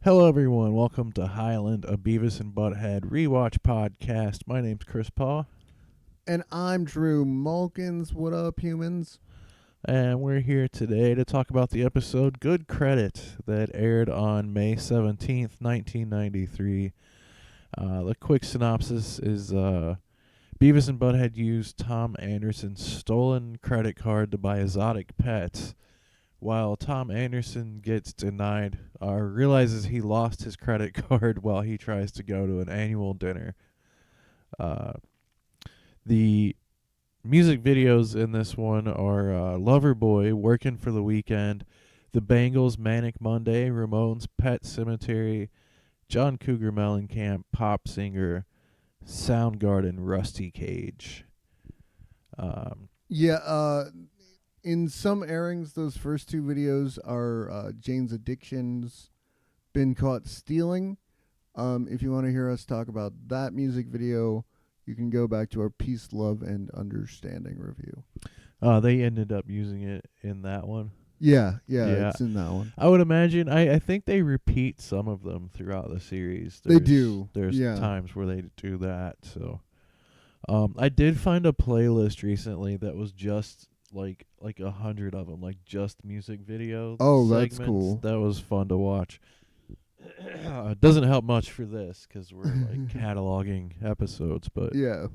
Hello, everyone. Welcome to Highland, a Beavis and Butt-Head Rewatch podcast. My name's Chris Paul. And I'm Drew Mulkins. What up, humans? And we're here today to talk about the episode Good Credit that aired on May 17th, 1993. The quick synopsis is Beavis and Butt-Head used Tom Anderson's stolen credit card to buy exotic pets, while Tom Anderson gets denied or realizes he lost his credit card while he tries to go to an annual dinner. The music videos in this one are Loverboy, Working for the Weekend, the Bangles, Manic Monday, Ramones, Pet Sematary, John Cougar, Mellencamp, Pop Singer, Soundgarden, Rusty Cage. In some airings, those first two videos are Jane's Addiction's Been Caught Stealing. If you want to hear us talk about that music video, you can go back to our Peace, Love, and Understanding review. They ended up using it in that one. Yeah, it's in that one. I would imagine, I think they repeat some of them throughout the series. They do. There's times where they do that. So, I did find a playlist recently that was just like 100 of them, like just music video. Oh, segments. That's cool. That was fun to watch. It doesn't help much for this because we're like cataloging episodes, but yeah.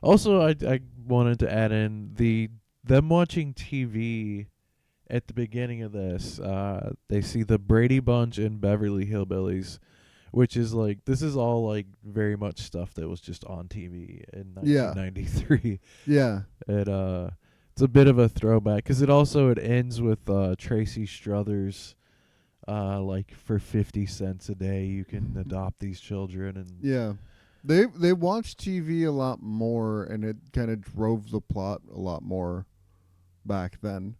Also, I wanted to add in them watching TV at the beginning of this. They see the Brady Bunch and Beverly Hillbillies, which is like, this is all like very much stuff that was just on TV in 1993. Yeah. It's a bit of a throwback because it ends with Tracy Struthers. Like for 50 cents a day, you can adopt these children, and yeah, they watched TV a lot more, and it kind of drove the plot a lot more back then.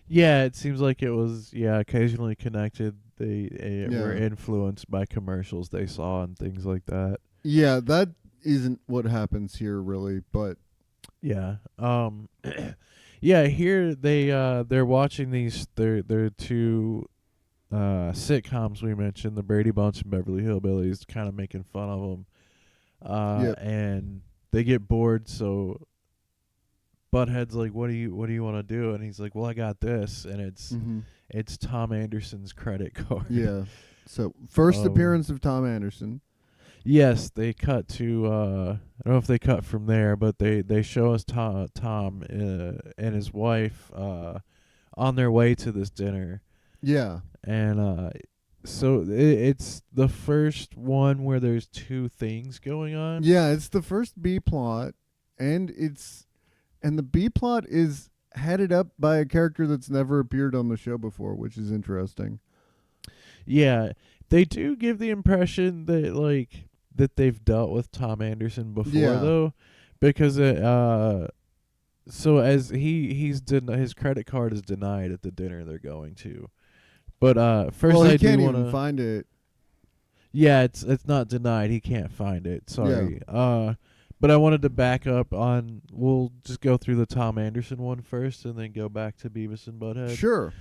Yeah, it seems like it was occasionally connected. They were influenced by commercials they saw and things like that. Yeah, that isn't what happens here really, but yeah, here they're watching these they're two sitcoms we mentioned, the Brady Bunch and Beverly Hillbillies, kind of making fun of them. And they get bored, so Butthead's like, what do you want to do? And he's like, well, I got this, and it's Tom Anderson's credit card. Yeah. So first appearance of Tom Anderson. Yes, they cut to I don't know if they cut from there, but they show us Tom and his wife on their way to this dinner. Yeah. And so it's the first one where there's two things going on. Yeah, it's the first B plot, and the B plot is headed up by a character that's never appeared on the show before, which is interesting. Yeah, they do give the impression that they've dealt with Tom Anderson before though, because so as his credit card is denied at the dinner they're going to. But first, he I can't do even want to find it. Yeah, it's not denied. He can't find it. Sorry. Yeah. But I wanted to back up on. We'll just go through the Tom Anderson one first, and then go back to Beavis and Butt-Head. Sure.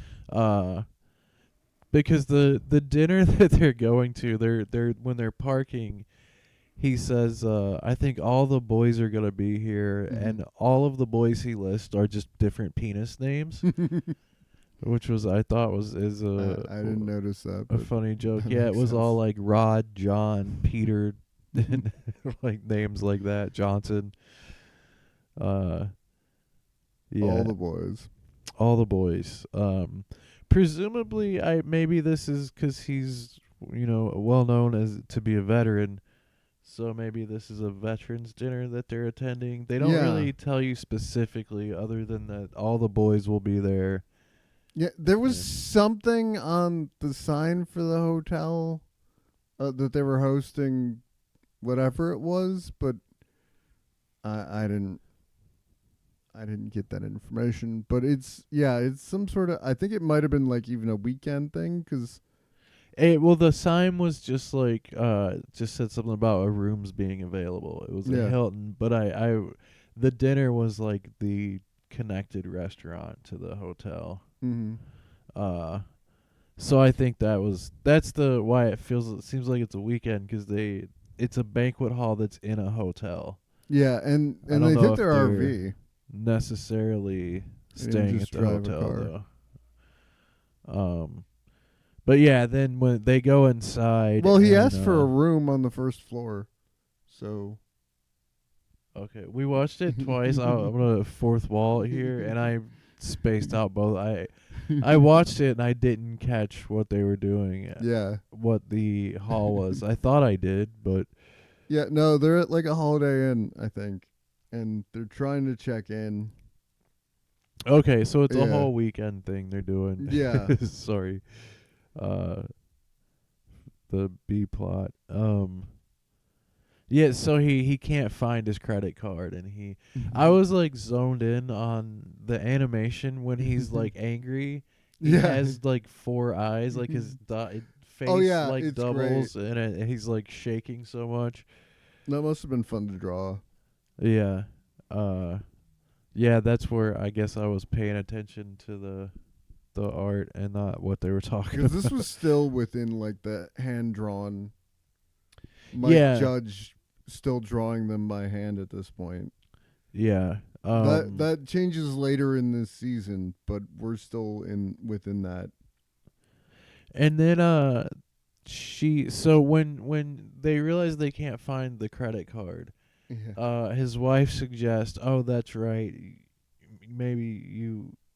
Because the dinner that they're going to, they're when they're parking, he says, "I think all the boys are gonna be here," and all of the boys he lists are just different penis names. Which I thought is I didn't notice that. A funny joke. Yeah, it was all like Rod, John, Peter, and like names like that. Johnson. Yeah. All the boys. All the boys. Presumably, maybe this is because he's well known as to be a veteran. So maybe this is a veterans dinner that they're attending. They don't really tell you specifically, other than that all the boys will be there. Yeah, there was something on the sign for the hotel that they were hosting, whatever it was, but I didn't get that information. But it's some sort of, I think it might have been like even a weekend thing, because the sign was just like just said something about rooms being available. It was a Hilton, but the dinner was like the connected restaurant to the hotel. Mm-hmm. So I think that's the why it seems like it's a weekend, because it's a banquet hall that's in a hotel. Yeah, and I don't they know took if their they're RV. necessarily They didn't staying just at the drive a hotel car. though. But yeah, then when they go inside, Well, he and asked for a room on the first floor, so. okay, we watched it twice. I'm gonna fourth wall it here, and I spaced out both. I watched it and I didn't catch what they were doing, Yeah. what the hall was. I thought I did, but Yeah, no, they're at like a Holiday Inn, I think, and they're trying to check in. okay, so it's a Yeah. whole weekend thing they're doing. Yeah. Sorry, uh, the B plot. Yeah, so he can't find his credit card, and I was like zoned in on the animation when he's like angry. He Yeah. has like four eyes, like his Oh face yeah, like it's great. doubles, and he's like shaking so much. That must have been fun to draw. Yeah, uh, yeah, that's where I guess I was paying attention to the art and not what they were talking Because about. this was still within like the hand drawn. Mike Yeah, Judge still drawing them by hand at this point. yeah. That changes later in this season, but we're still in within that. And then so when they realize they can't find the credit card, Yeah. his wife suggests, "Oh, that's right. Maybe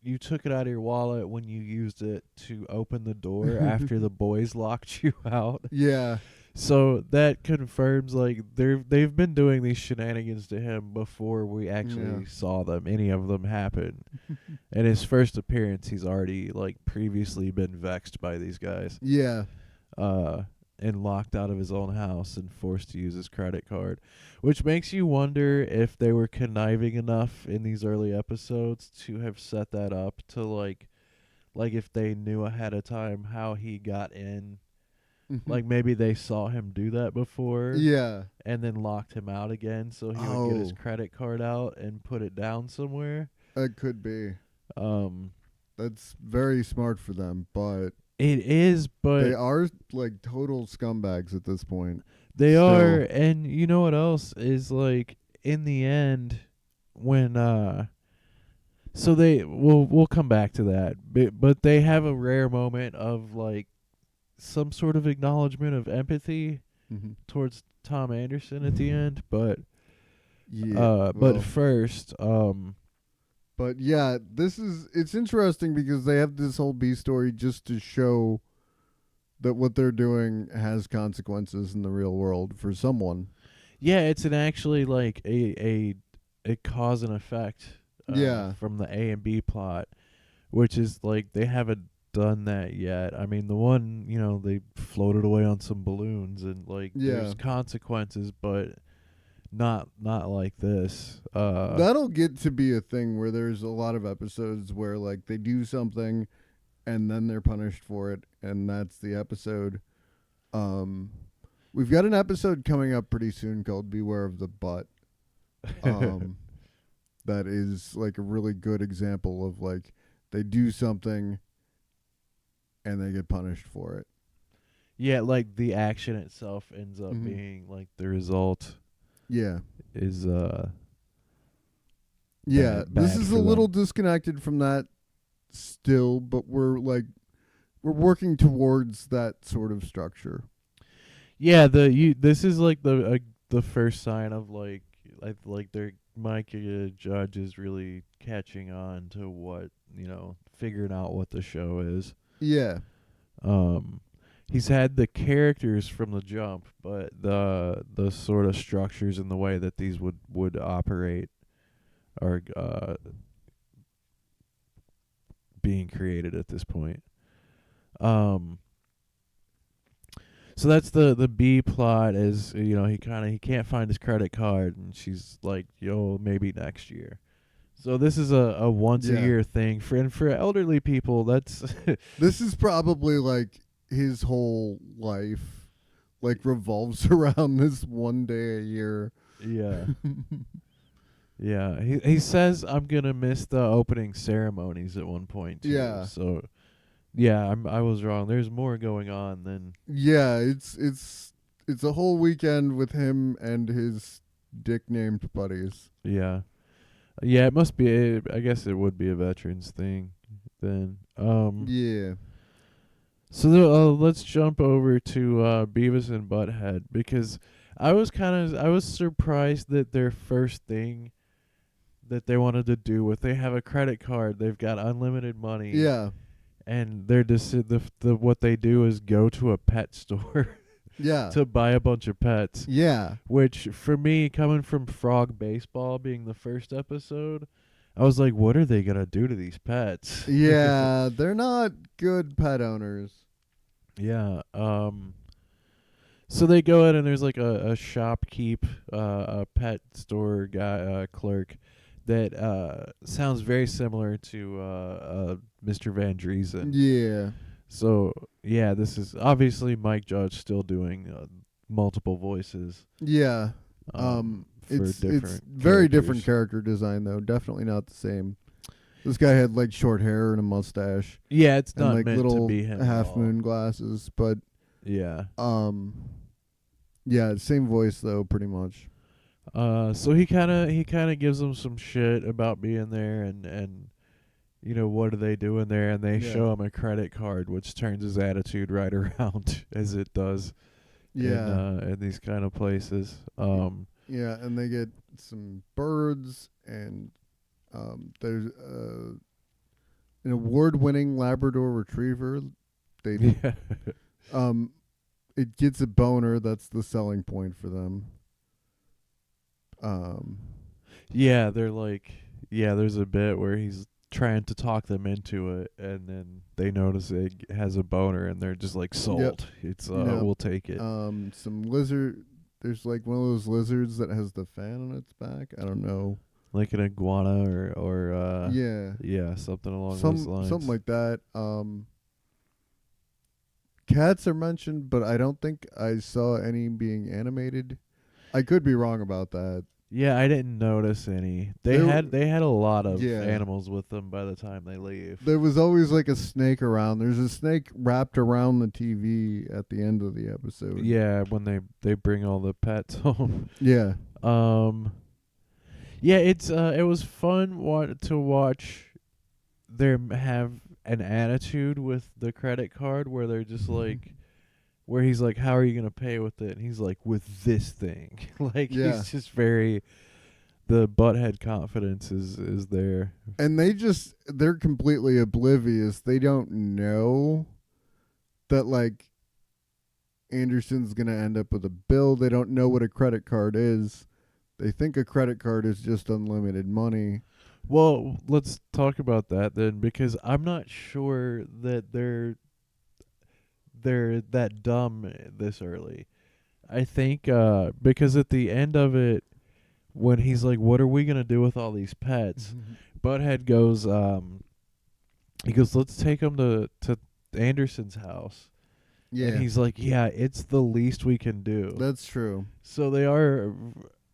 you took it out of your wallet when you used it to open the door after the boys locked you out." Yeah. So that confirms like they've been doing these shenanigans to him before we actually saw any of them happen. In his first appearance, he's already like previously been vexed by these guys. Yeah. And locked out of his own house and forced to use his credit card, which makes you wonder if they were conniving enough in these early episodes to have set that up to like if they knew ahead of time how he got in. Like maybe they saw him do that before. Yeah. And then locked him out again so he would get his credit card out and put it down somewhere. It could be. Um That's very smart for them, but it is, but they are like total scumbags at this point. they Still. are. And you know what else is like in the end when so we'll come back to that, but they have a rare moment of like some sort of acknowledgement of empathy towards Tom Anderson at the end, but but first but yeah, it's interesting because they have this whole B story just to show that what they're doing has consequences in the real world for someone. Yeah, it's an actually like a cause and effect from the A and B plot, which is like they haven't done that yet. I mean, the one, they floated away on some balloons and like there's consequences, but not like this. That'll get to be a thing where there's a lot of episodes where like they do something and then they're punished for it, and that's the episode. We've got an episode coming up pretty soon called Beware of the Butt. That is like a really good example of like they do something and they get punished for it. Yeah, like the action itself ends up being like the result. Yeah. Is yeah, bad this is a for little them. disconnected from that still, but we're working towards that sort of structure. Yeah, this is like the first sign of like their Mike Judge is really catching on to what, figuring out what the show is. Yeah. He's had the characters from the jump, but the sort of structures and the way that these would operate are being created at this point. So that's the B plot is, he can't find his credit card, and she's like, maybe next year. So this is a once a year thing for elderly people. That's this is probably like his whole life like revolves around this one day a year. Yeah. Yeah, he says I'm gonna miss the opening ceremonies at one point too. Yeah. So yeah, I was wrong. There's more going on than Yeah, it's a whole weekend with him and his dick named buddies. yeah. Yeah, it must be. I guess it would be a veterans thing then. Yeah. Let's jump over to Beavis and Butthead because I was surprised that their first thing that they wanted to do was they have a credit card, they've got unlimited money, Yeah. and they're just the what they do is go to a pet store Yeah. to buy a bunch of pets. Yeah. Which for me, coming from Frog Baseball being the first episode, I was like, what are they gonna do to these pets? Yeah, they're not good pet owners. Yeah. So they go in and there's like a shopkeep, a pet store guy, clerk that sounds very similar to Mr. Van Driesen. Yeah. So yeah, this is obviously Mike Judge still doing multiple voices. Yeah. For It's different very characters. different character design though. Definitely not the same. This guy had like short hair and a mustache Yeah, it's and not like meant little to be him. at half all. moon glasses, but Yeah. yeah, same voice though, pretty much. So he kind of gives them some shit about being there and you know what are they doing there, and they Yeah. show him a credit card, which turns his attitude right around as it does Yeah. in these kind of places. Yeah, and they get some birds and there's an award-winning Labrador Retriever. They Yeah. it gets a boner. That's the selling point for them. Yeah, they're like, yeah, there's a bit where he's trying to talk them into it, and then they notice it has a boner, and they're just like sold. It's Yep. we'll take it. Some lizard. There's like one of those lizards that has the fan on its back. I don't know. Like an iguana or Yeah, something along those lines. something like that. Cats are mentioned, but I don't think I saw any being animated. I could be wrong about that. Yeah, I didn't notice any. There They had a lot of Yeah. animals with them by the time they leave. There was always like a snake around. There's a snake wrapped around the TV at the end of the episode. Yeah, when they bring all the pets home. Yeah. Yeah, it was fun to watch them have an attitude with the credit card where they're just like where he's like, how are you going to pay with it? And he's like, with this thing. Like, Yeah. he's just very, the butthead confidence is there. And they're completely oblivious. They don't know that like Anderson's going to end up with a bill. They don't know what a credit card is. They think a credit card is just unlimited money. Well, let's talk about that then, because I'm not sure that they're that dumb this early. I think because at the end of it, when he's like, what are we going to do with all these pets? Butthead goes, he goes, let's take them to Anderson's house. Yeah. And he's like, yeah, it's the least we can do. That's true. So they are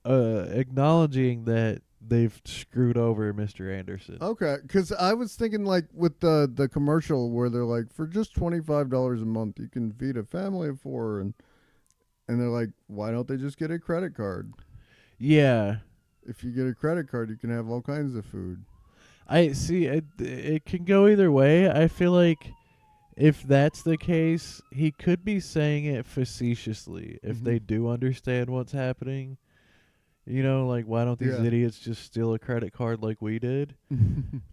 acknowledging that they've screwed over Mr. Anderson. Okay, because I was thinking like with the commercial where they're like, for just $25 a month you can feed a family of 4, and they're like, why don't they just get a credit card? Yeah. If you get a credit card, you can have all kinds of food. I see it can go either way. I feel like if that's the case, he could be saying it facetiously if they do understand what's happening. You know, like, why don't these idiots just steal a credit card like we did?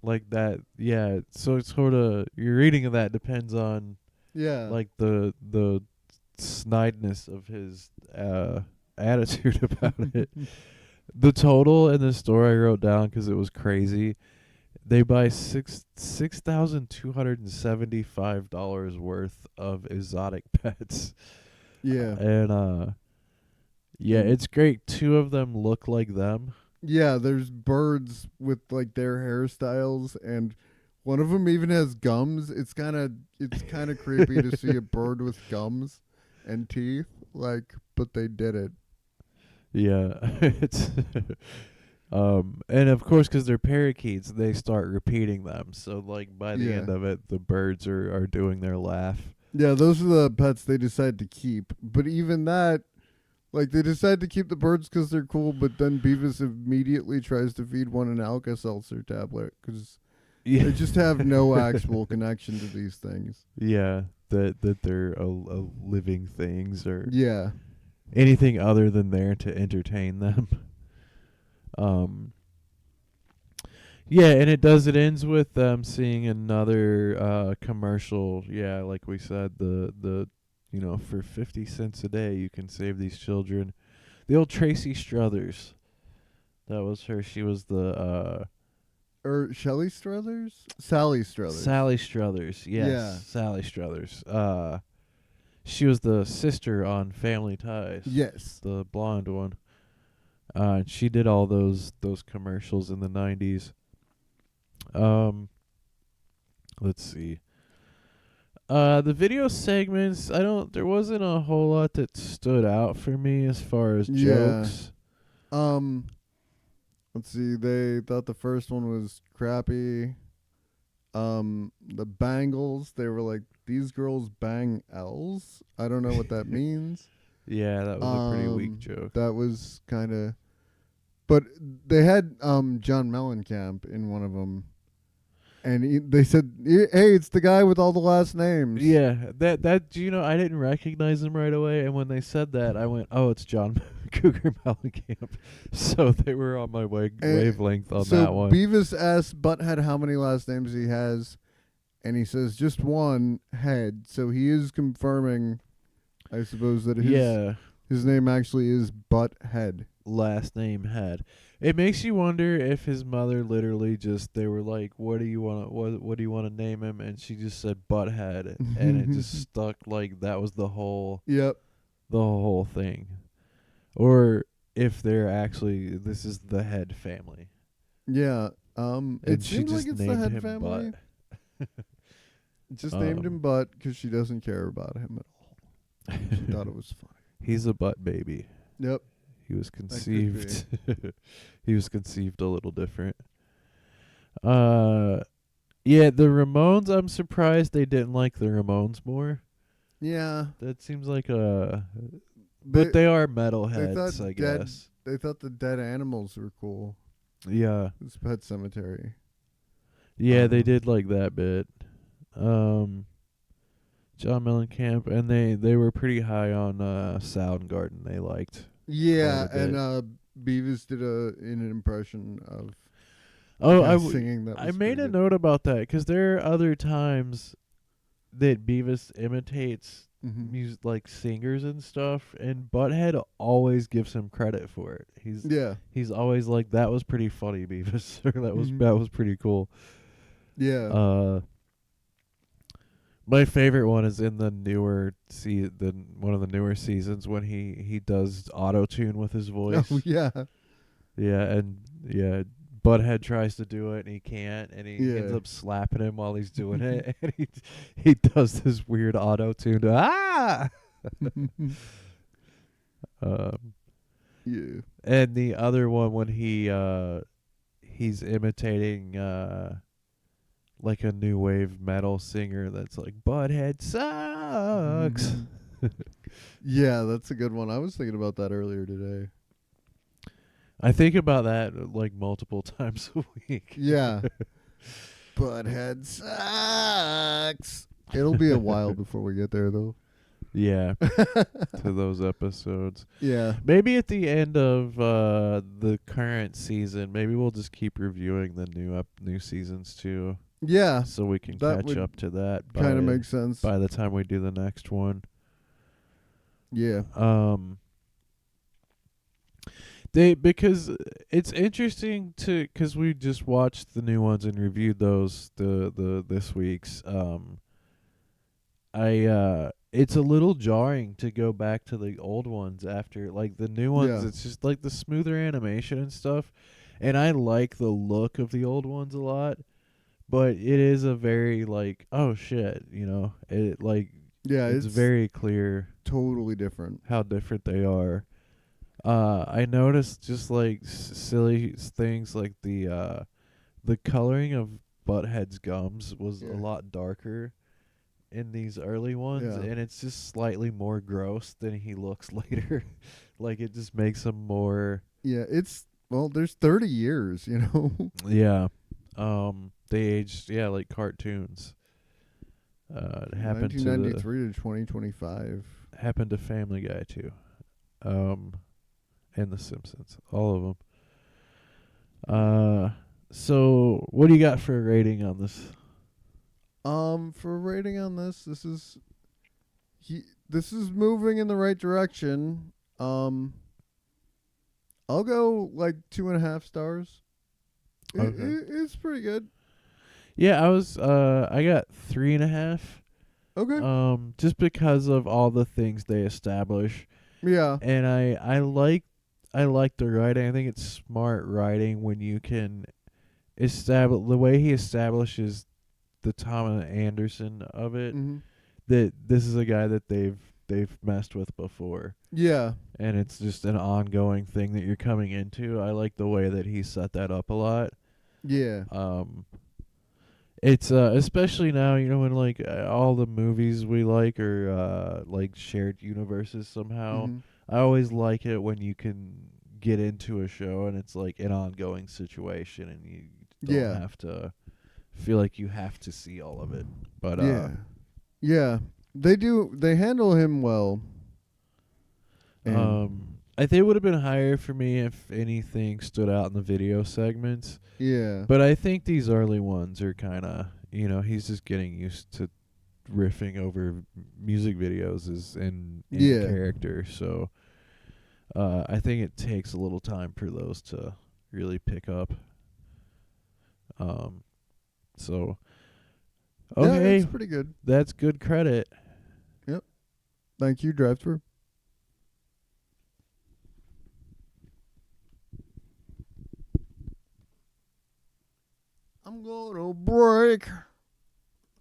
Like that, yeah. So it's sort of, your reading of that depends on, like, the snideness of his attitude about it. The total in the store I wrote down because it was crazy. They buy $6,275 worth of exotic pets. Yeah. And yeah, it's great. 2 of them look like them. Yeah, there's birds with like their hairstyles, and one of them even has gums. It's kind of creepy to see a bird with gums and teeth, like, but they did it. Yeah, it's And of course, because they're parakeets, they start repeating them. So like by the Yeah. end of it, the birds are doing their laugh. Yeah, those are the pets they decide to keep. But even that, like, they decide to keep the birds because they're cool, but then Beavis immediately tries to feed one an Alka-Seltzer tablet because Yeah. they just have no actual connection to these things. Yeah, that they're a living things or Yeah. anything other than there to entertain them. Um, yeah, and it ends with them seeing another commercial. Yeah, like we said, the for 50 cents a day you can save these children. The old Tracy Struthers. That was her. She was the Or Shelley Struthers? Sally Struthers. Sally Struthers. Yes, Yeah. Sally Struthers. She was the sister on Family Ties. Yes. The blonde one. She did all those commercials in the 90s. Let's see. The video segments, there wasn't a whole lot that stood out for me as far as Yeah. jokes. Let's see. They thought the first one was crappy. The Bangles, they were like, these girls bang L's. I don't know what that means. Yeah, that was a pretty weak joke. That was kind of. But they had John Mellencamp in one of them, and they said, "Hey, it's the guy with all the last names." Yeah, I didn't recognize him right away, and when they said that, I went, "Oh, it's John Cougar Mellencamp." So they were on my wavelength on that one. So Beavis asked Butthead how many last names he has, and he says just one, Head. So he is confirming, I suppose, that his name actually is Butthead. Last name Head. It makes you wonder if his mother literally they were like, what do you want to name him? And she just said Butthead, and it just stuck like that was the whole thing. Or if this is the Head family. Yeah. And It she seems just like it's the named Head him family. Butt. Just named him Butt because she doesn't care about him at all. She thought it was funny. He's a butt baby. Yep. He was conceived. He was conceived a little different. Yeah, the Ramones. I'm surprised they didn't like the Ramones more. Yeah. That seems like but they are metalheads, I guess. They thought the dead animals were cool. Yeah. It's Pet Sematary. Yeah, they did like that bit. John Mellencamp, and they were pretty high on Soundgarden. They liked. Yeah, and Beavis did an impression of singing that. I made a note about that because there are other times that Beavis imitates music, like singers and stuff, and Butthead always gives him credit for it. He's always like, "That was pretty funny, Beavis," or that was pretty cool. Yeah. My favorite one is in the one of the newer seasons when he does auto tune with his voice. Oh yeah. Yeah, Butthead tries to do it and he can't, and he ends up slapping him while he's doing it, and he does this weird auto tune. Yeah. And the other one when he's imitating like a new wave metal singer that's like, Butthead sucks. Yeah, that's a good one. I was thinking about that earlier today. I think about that like multiple times a week. Yeah. Butthead sucks. It'll be a while before we get there, though. Yeah. To those episodes. Yeah. Maybe at the end of the current season, maybe we'll just keep reviewing the new seasons too. Yeah. So we can catch up to that. Kind of makes sense. By the time we do the next one. Yeah. Because it's interesting because we just watched the new ones and reviewed those this week's. It's a little jarring to go back to the old ones after like the new ones. Yeah. It's just like the smoother animation and stuff, and I like the look of the old ones a lot. But it is a very like, oh shit, it like it's very clear, totally different how different they are. I noticed just like silly things like the coloring of Butthead's gums was a Yeah. lot darker in these early ones, Yeah. and it's just slightly more gross than he looks later. Like it just makes him more. Yeah, it's well, there's 30 years, you know. Yeah. They aged, yeah, like cartoons. It happened to the 1993 to 2025. happened to Family Guy too. Um, and The Simpsons, all of them. So what do you got for a rating on this? For a rating on this is moving in the right direction. I'll go like 2.5 stars. Okay. It's pretty good. Yeah, I got 3.5. Okay. Just because of all the things they establish, Yeah. and I like the writing. I think it's smart writing when you can establish the way he establishes the Tom Anderson of it, Mm-hmm. that this is a guy that they've messed with before, Yeah. and it's just an ongoing thing that you're coming into. I like the way that he set that up a lot. Yeah. It's especially now, when like all the movies we like are like shared universes somehow. Mm-hmm. I always like it when you can get into a show and it's like an ongoing situation and you don't Yeah. have to feel like you have to see all of it. But Yeah. Yeah. They handle him well. And I think it would have been higher for me if anything stood out in the video segments. yeah. But I think these early ones are kind of, he's just getting used to riffing over music videos is in Yeah. character. So I think it takes a little time for those to really pick up. Um, so Yeah, okay, it's pretty good. that's good credit. Yep. Thank you, drive through. I'm gonna break.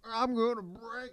I'm gonna break